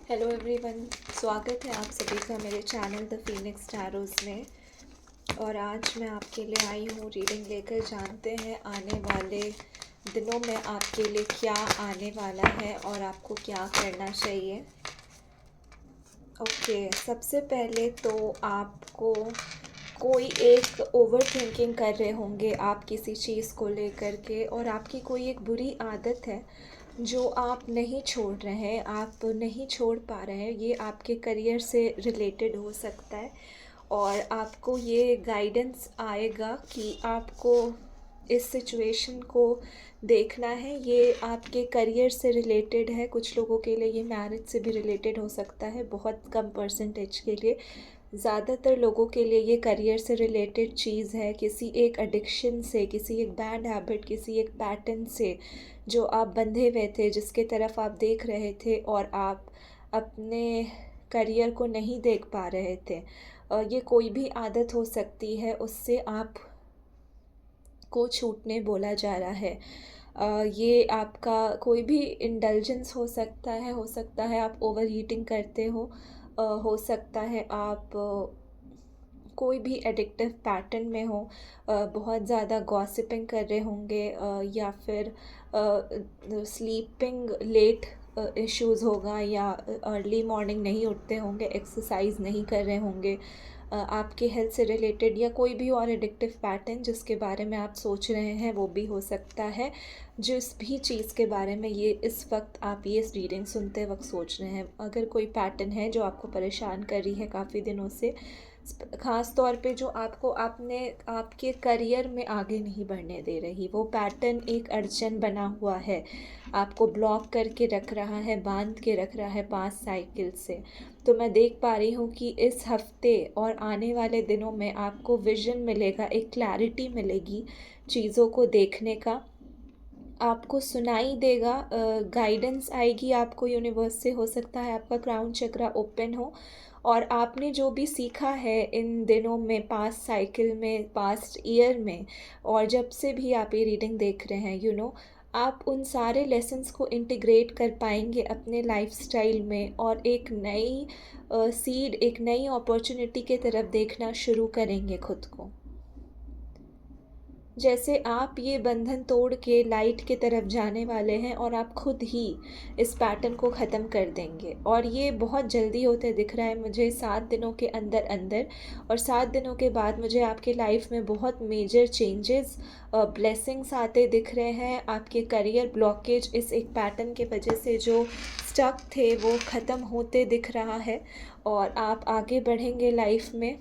Hello everyone, स्वागत है आप सभी का मेरे चैनल द फीनिक्स टैरोज़ में। और आज मैं आपके लिए आई हूँ रीडिंग लेकर। जानते हैं आने वाले दिनों में आपके लिए क्या आने वाला है और आपको क्या करना चाहिए। ओके, सबसे पहले तो आपको कोई एक ओवर थिंकिंग कर रहे होंगे आप किसी चीज़ को लेकर के, और आपकी कोई एक बुरी आदत है जो आप नहीं छोड़ रहे हैं, आप नहीं छोड़ पा रहे हैं। ये आपके करियर से रिलेटेड हो सकता है और आपको ये गाइडेंस आएगा कि आपको इस सिचुएशन को देखना है। ये आपके करियर से रिलेटेड है, कुछ लोगों के लिए ये मैरिज से भी रिलेटेड हो सकता है, बहुत कम परसेंटेज के लिए। ज़्यादातर लोगों के लिए ये करियर से रिलेटेड चीज़ है, किसी एक एडिक्शन से, किसी एक बैड हैबिट, किसी एक पैटर्न से जो आप बंधे हुए थे, जिसके तरफ आप देख रहे थे और आप अपने करियर को नहीं देख पा रहे थे। ये कोई भी आदत हो सकती है, उससे आप को छूटने बोला जा रहा है। ये आपका कोई भी इंडल्जेंस हो सकता है आप ओवर ईटिंग करते हो सकता है आप कोई भी एडिक्टिव पैटर्न में हो, बहुत ज़्यादा गॉसिपिंग कर रहे होंगे, या फिर स्लीपिंग लेट इश्यूज़ होगा, या अर्ली मॉर्निंग नहीं उठते होंगे, एक्सरसाइज नहीं कर रहे होंगे, आपके हेल्थ से रिलेटेड या कोई भी और एडिक्टिव पैटर्न जिसके बारे में आप सोच रहे हैं वो भी हो सकता है। जिस भी चीज़ के बारे में ये इस वक्त आप ये रीडिंग सुनते वक्त सोच रहे हैं, अगर कोई पैटर्न है जो आपको परेशान कर रही है काफ़ी दिनों से, ख़ास तौर पे जो आपको आपके करियर में आगे नहीं बढ़ने दे रही, वो पैटर्न एक अड़चन बना हुआ है, आपको ब्लॉक करके रख रहा है, बांध के रख रहा है 5 साइकिल से। तो मैं देख पा रही हूँ कि इस हफ्ते और आने वाले दिनों में आपको विज़न मिलेगा, एक क्लैरिटी मिलेगी चीज़ों को देखने का, आपको सुनाई देगा, गाइडेंस आएगी आपको यूनिवर्स से। हो सकता है आपका क्राउन चक्रा ओपन हो और आपने जो भी सीखा है इन दिनों में, पास्ट साइकिल में, पास्ट ईयर में, और जब से भी आप ये रीडिंग देख रहे हैं, आप उन सारे लेसन्स को इंटीग्रेट कर पाएंगे अपने लाइफस्टाइल में और एक नई सीड, एक नई अपॉर्चुनिटी के तरफ देखना शुरू करेंगे खुद को। जैसे आप ये बंधन तोड़ के लाइट की तरफ जाने वाले हैं और आप खुद ही इस पैटर्न को ख़त्म कर देंगे, और ये बहुत जल्दी होते दिख रहा है मुझे 7 दिनों के अंदर अंदर। और 7 दिनों के बाद मुझे आपके लाइफ में बहुत मेजर चेंजेस, ब्लेसिंग्स आते दिख रहे हैं। आपके करियर ब्लॉकेज इस एक पैटर्न के वजह से जो स्टक थे वो ख़त्म होते दिख रहा है और आप आगे बढ़ेंगे लाइफ में।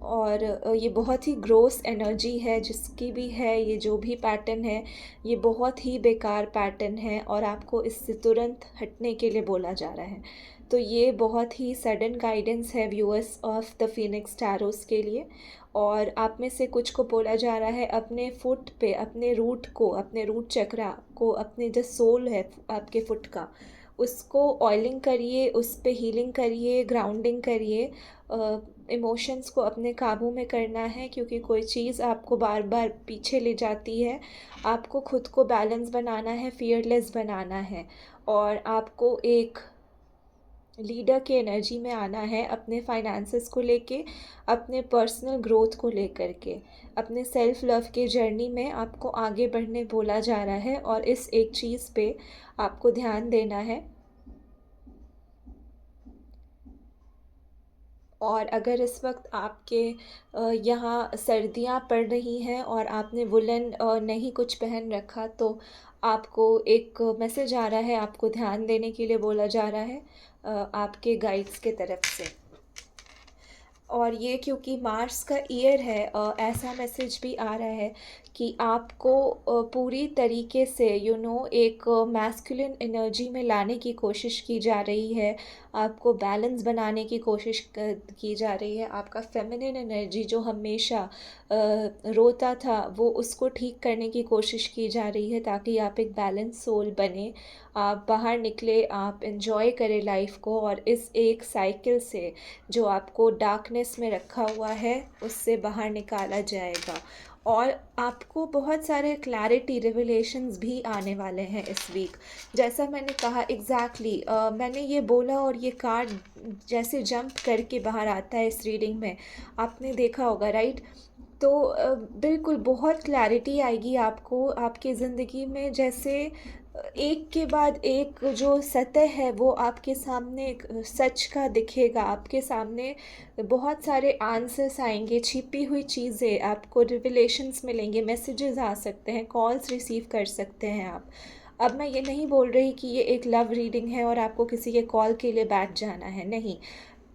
और ये बहुत ही ग्रोस एनर्जी है जिसकी भी है, ये जो भी पैटर्न है ये बहुत ही बेकार पैटर्न है और आपको इससे तुरंत हटने के लिए बोला जा रहा है। तो ये बहुत ही सडन गाइडेंस है व्यूअर्स ऑफ द फीनिक्स टैरोस के लिए। और आप में से कुछ को बोला जा रहा है अपने फुट पे, अपने रूट को, अपने रूट चक्रा को, अपने जो सोल है आपके फुट का, उसको ऑयलिंग करिए, उस पे हीलिंग करिए, ग्राउंडिंग करिए। इमोशंस को अपने काबू में करना है, क्योंकि कोई चीज़ आपको बार बार पीछे ले जाती है। आपको खुद को बैलेंस बनाना है, फियरलेस बनाना है, और आपको एक लीडर के एनर्जी में आना है अपने फाइनेंसेस को लेके, अपने पर्सनल ग्रोथ को लेकर के, अपने सेल्फ लव के जर्नी में आपको आगे बढ़ने बोला जा रहा है। और इस एक चीज़ पे आपको ध्यान देना है। और अगर इस वक्त आपके यहाँ सर्दियाँ पड़ रही हैं और आपने वुलन नहीं कुछ पहन रखा, तो आपको एक मैसेज आ रहा है, आपको ध्यान देने के लिए बोला जा रहा है आपके गाइड्स के तरफ से। और ये क्योंकि मार्स का ईयर है, ऐसा मैसेज भी आ रहा है कि आपको पूरी तरीके से एक मैस्कुलिन एनर्जी में लाने की कोशिश की जा रही है, आपको बैलेंस बनाने की कोशिश की जा रही है। आपका फेमिनिन एनर्जी जो हमेशा रोता था, वो उसको ठीक करने की कोशिश की जा रही है ताकि आप एक बैलेंस सोल बने, आप बाहर निकले, आप एंजॉय करें लाइफ को, और इस एक साइकिल से जो आपको डार्कनेस में रखा हुआ है उससे बाहर निकाला जाएगा। और आपको बहुत सारे क्लैरिटी रिवलेशंस भी आने वाले हैं इस वीक। जैसा मैंने कहा एग्जैक्टली मैंने ये बोला और ये कार्ड जैसे जंप करके बाहर आता है इस रीडिंग में, आपने देखा होगा राइट। तो बिल्कुल बहुत क्लैरिटी आएगी आपको आपकी ज़िंदगी में, जैसे एक के बाद एक जो सतह है वो आपके सामने सच का दिखेगा आपके सामने। बहुत सारे आंसर्स आएंगे, छिपी हुई चीज़ें आपको रिविलेशंस मिलेंगे, मैसेजेस आ सकते हैं, कॉल्स रिसीव कर सकते हैं आप। अब मैं ये नहीं बोल रही कि ये एक लव रीडिंग है और आपको किसी के कॉल के लिए बैठ जाना है, नहीं।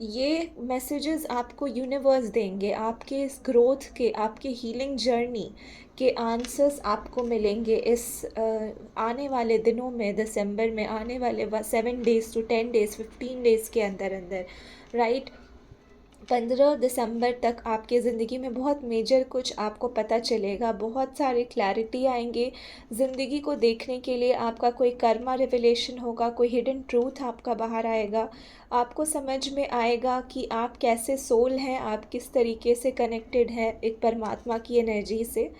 ये मैसेजेस आपको यूनिवर्स देंगे, आपके इस ग्रोथ के, आपके हीलिंग जर्नी के आंसर्स आपको मिलेंगे इस आने वाले दिनों में, दिसंबर में आने वाले 7 डेज़ to 10 डेज़ 15 डेज़ के अंदर अंदर, राइट। 15 दिसंबर तक आपके ज़िंदगी में बहुत मेजर कुछ आपको पता चलेगा, बहुत सारी क्लैरिटी आएंगे ज़िंदगी को देखने के लिए। आपका कोई कर्मा रिविलेशन होगा, कोई हिडन ट्रूथ आपका बाहर आएगा, आपको समझ में आएगा कि आप कैसे सोल हैं, आप किस तरीके से कनेक्टेड हैं एक परमात्मा की एनर्जी से,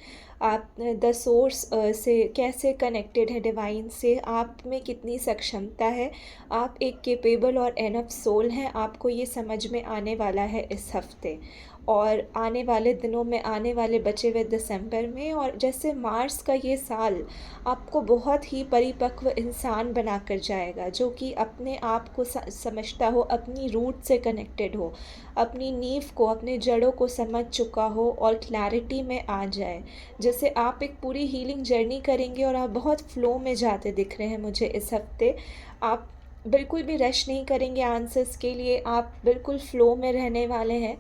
आप द सोर्स से कैसे कनेक्टेड है डिवाइन से, आप में कितनी सक्षमता है, आप एक केपेबल और एनफ सोल हैं। आपको ये समझ में आने वाला है इस हफ्ते और आने वाले दिनों में, आने वाले बचे हुए दिसंबर में। और जैसे मार्स का ये साल आपको बहुत ही परिपक्व इंसान बना कर जाएगा, जो कि अपने आप को समझता हो, अपनी रूट से कनेक्टेड हो, अपनी नींव को, अपने जड़ों को समझ चुका हो और क्लैरिटी में आ जाए। जैसे आप एक पूरी हीलिंग जर्नी करेंगे और आप बहुत फ्लो में जाते दिख रहे हैं मुझे इस हफ्ते। आप बिल्कुल भी रश नहीं करेंगे आंसर्स के लिए, आप बिल्कुल फ़्लो में रहने वाले हैं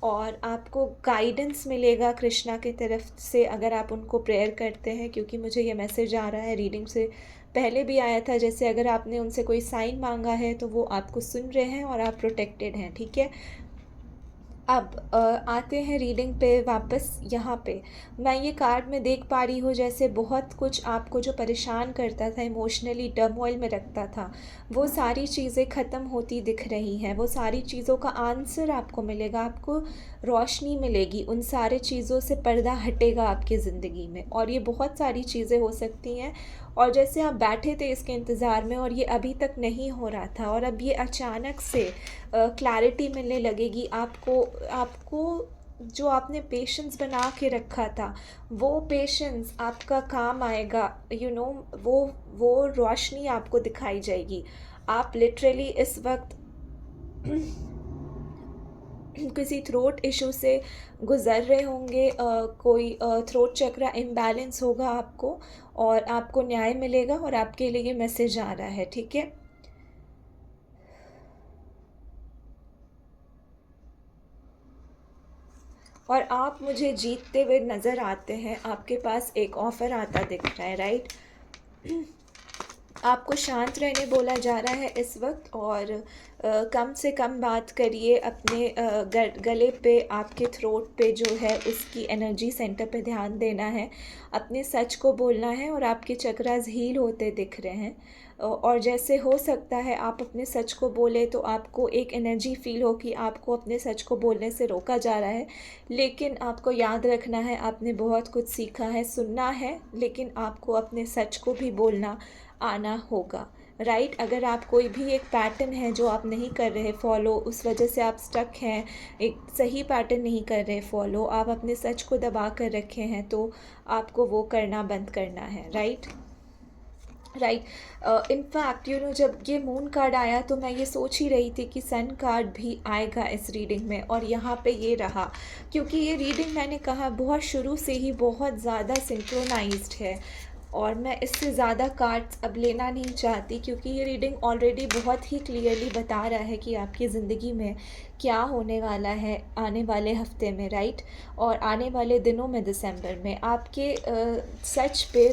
और आपको गाइडेंस मिलेगा कृष्णा की तरफ से अगर आप उनको प्रेयर करते हैं, क्योंकि मुझे ये मैसेज आ रहा है, रीडिंग से पहले भी आया था, जैसे अगर आपने उनसे कोई साइन मांगा है तो वो आपको सुन रहे हैं और आप प्रोटेक्टेड हैं, ठीक है। अब आते हैं रीडिंग पे वापस। यहाँ पे मैं ये कार्ड में देख पा रही हूँ जैसे बहुत कुछ आपको जो परेशान करता था, इमोशनली टर्मोइल में रखता था, वो सारी चीज़ें ख़त्म होती दिख रही हैं। वो सारी चीज़ों का आंसर आपको मिलेगा, आपको रोशनी मिलेगी, उन सारे चीज़ों से पर्दा हटेगा आपकी ज़िंदगी में और ये बहुत सारी चीज़ें हो सकती हैं। और जैसे आप बैठे थे इसके इंतज़ार में और ये अभी तक नहीं हो रहा था और अब ये अचानक से क्लैरिटी मिलने लगेगी आपको। आपको जो आपने पेशेंस बना के रखा था, वो पेशेंस आपका काम आएगा, वो रोशनी आपको दिखाई जाएगी। आप लिटरली इस वक्त किसी थ्रोट इशू से गुज़र रहे होंगे, कोई थ्रोट चक्रा इम्बैलेंस होगा आपको और आपको न्याय मिलेगा और आपके लिए ये मैसेज आ रहा है, ठीक है। और आप मुझे जीतते हुए नज़र आते हैं, आपके पास एक ऑफ़र आता दिख रहा है, राइट। आपको शांत रहने बोला जा रहा है इस वक्त और कम से कम बात करिए। अपने गले पे, आपके थ्रोट पे जो है उसकी एनर्जी सेंटर पे ध्यान देना है, अपने सच को बोलना है और आपके चक्रास हील होते दिख रहे हैं। और जैसे हो सकता है आप अपने सच को बोले तो आपको एक एनर्जी फील हो कि आपको अपने सच को बोलने से रोका जा रहा है, लेकिन आपको याद रखना है आपने बहुत कुछ सीखा है, सुनना है, लेकिन आपको अपने सच को भी बोलना आना होगा, राइट। अगर आप कोई भी एक पैटर्न है जो आप नहीं कर रहे फॉलो, उस वजह से आप स्टक हैं, एक सही पैटर्न नहीं कर रहे फॉलो, आप अपने सच को दबा कर रखे हैं, तो आपको वो करना बंद करना है, राइट। इनफैक्ट जब ये मून कार्ड आया तो मैं ये सोच ही रही थी कि सन कार्ड भी आएगा इस रीडिंग में और यहाँ पे ये रहा, क्योंकि ये रीडिंग मैंने कहा बहुत शुरू से ही बहुत ज़्यादा सिंक्रोनाइज्ड है और मैं इससे ज़्यादा कार्ड्स अब लेना नहीं चाहती, क्योंकि ये रीडिंग ऑलरेडी बहुत ही क्लियरली बता रहा है कि आपकी ज़िंदगी में क्या होने वाला है आने वाले हफ्ते में, राइट। और आने वाले दिनों में, दिसंबर में आपके सच पे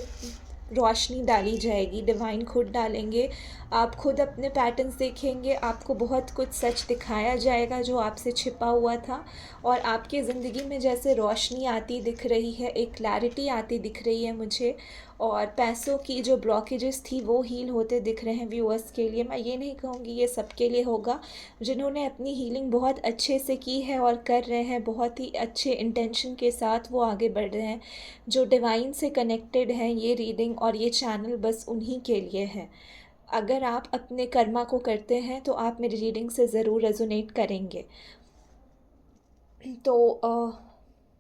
रोशनी डाली जाएगी, डिवाइन खुद डालेंगे। आप खुद अपने पैटर्न्स देखेंगे, आपको बहुत कुछ सच दिखाया जाएगा जो आपसे छिपा हुआ था और आपकी ज़िंदगी में जैसे रोशनी आती दिख रही है, एक क्लैरिटी आती दिख रही है मुझे। और पैसों की जो ब्लॉकेजेस थी वो हील होते दिख रहे हैं व्यूअर्स के लिए। मैं ये नहीं कहूँगी ये सबके लिए होगा, जिन्होंने अपनी हीलिंग बहुत अच्छे से की है और कर रहे हैं, बहुत ही अच्छे इंटेंशन के साथ वो आगे बढ़ रहे हैं। जो डिवाइन से कनेक्टेड हैं, ये रीडिंग और ये चैनल बस उन्हीं के लिए है। अगर आप अपने कर्मा को करते हैं तो आप मेरी रीडिंग से ज़रूर रेजोनेट करेंगे। तो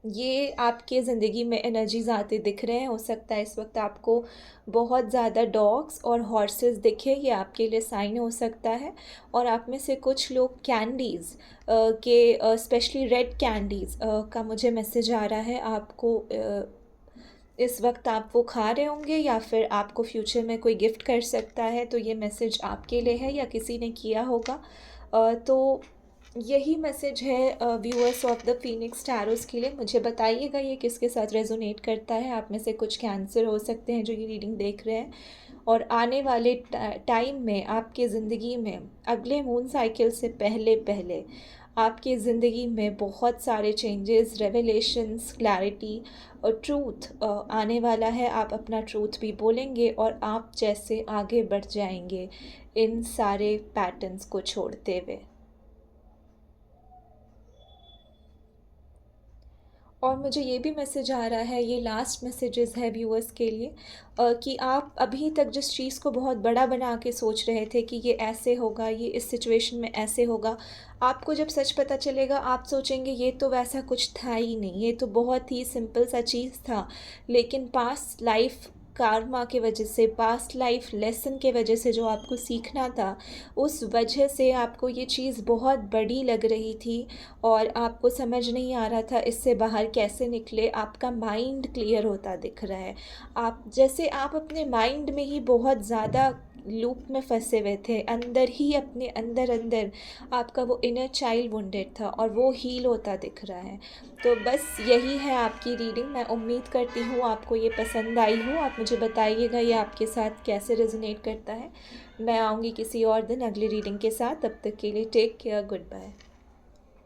ये आपके ज़िंदगी में एनर्जीज आते दिख रहे हैं। हो सकता है इस वक्त आपको बहुत ज़्यादा डॉग्स और हॉर्सेस दिखे, ये आपके लिए साइन हो सकता है। और आप में से कुछ लोग कैंडीज़ के स्पेशली रेड कैंडीज़ का मुझे मैसेज आ रहा है। आपको इस वक्त आप वो खा रहे होंगे या फिर आपको फ्यूचर में कोई गिफ्ट कर सकता है, तो ये मैसेज आपके लिए है या किसी ने किया होगा। तो यही मैसेज है व्यूअर्स ऑफ द फीनिक्स टैरोस के लिए। मुझे बताइएगा ये किसके साथ रेजोनेट करता है। आप में से कुछ कैंसर हो सकते हैं जो ये रीडिंग देख रहे हैं, और आने वाले टाइम में आपके ज़िंदगी में अगले मून साइकिल से पहले पहले आपकी ज़िंदगी में बहुत सारे चेंजेस, रेवलेशंस, क्लैरिटी और ट्रूथ आने वाला है। आप अपना ट्रूथ भी बोलेंगे और आप जैसे आगे बढ़ जाएंगे इन सारे पैटर्न्स को छोड़ते हुए। और मुझे ये भी मैसेज आ रहा है, ये लास्ट मैसेजेस है व्यूअर्स के लिए, कि आप अभी तक जिस चीज़ को बहुत बड़ा बना के सोच रहे थे कि ये ऐसे होगा, ये इस सिचुएशन में ऐसे होगा, आपको जब सच पता चलेगा आप सोचेंगे ये तो वैसा कुछ था ही नहीं, ये तो बहुत ही सिंपल सा चीज़ था। लेकिन पास्ट लाइफ कार्मा के वजह से, पास्ट लाइफ लेसन के वजह से जो आपको सीखना था, उस वजह से आपको ये चीज़ बहुत बड़ी लग रही थी और आपको समझ नहीं आ रहा था इससे बाहर कैसे निकले। आपका माइंड क्लियर होता दिख रहा है। आप जैसे आप अपने माइंड में ही बहुत ज़्यादा लूप में फंसे हुए थे, अंदर ही अपने अंदर अंदर आपका वो इनर चाइल्ड वुंडेड था और वो हील होता दिख रहा है। तो बस यही है आपकी रीडिंग। मैं उम्मीद करती हूँ आपको ये पसंद आई हो। आप मुझे बताइएगा ये आपके साथ कैसे रेजोनेट करता है। मैं आऊँगी किसी और दिन अगली रीडिंग के साथ। तब तक के लिए टेक केयर, गुड बाय।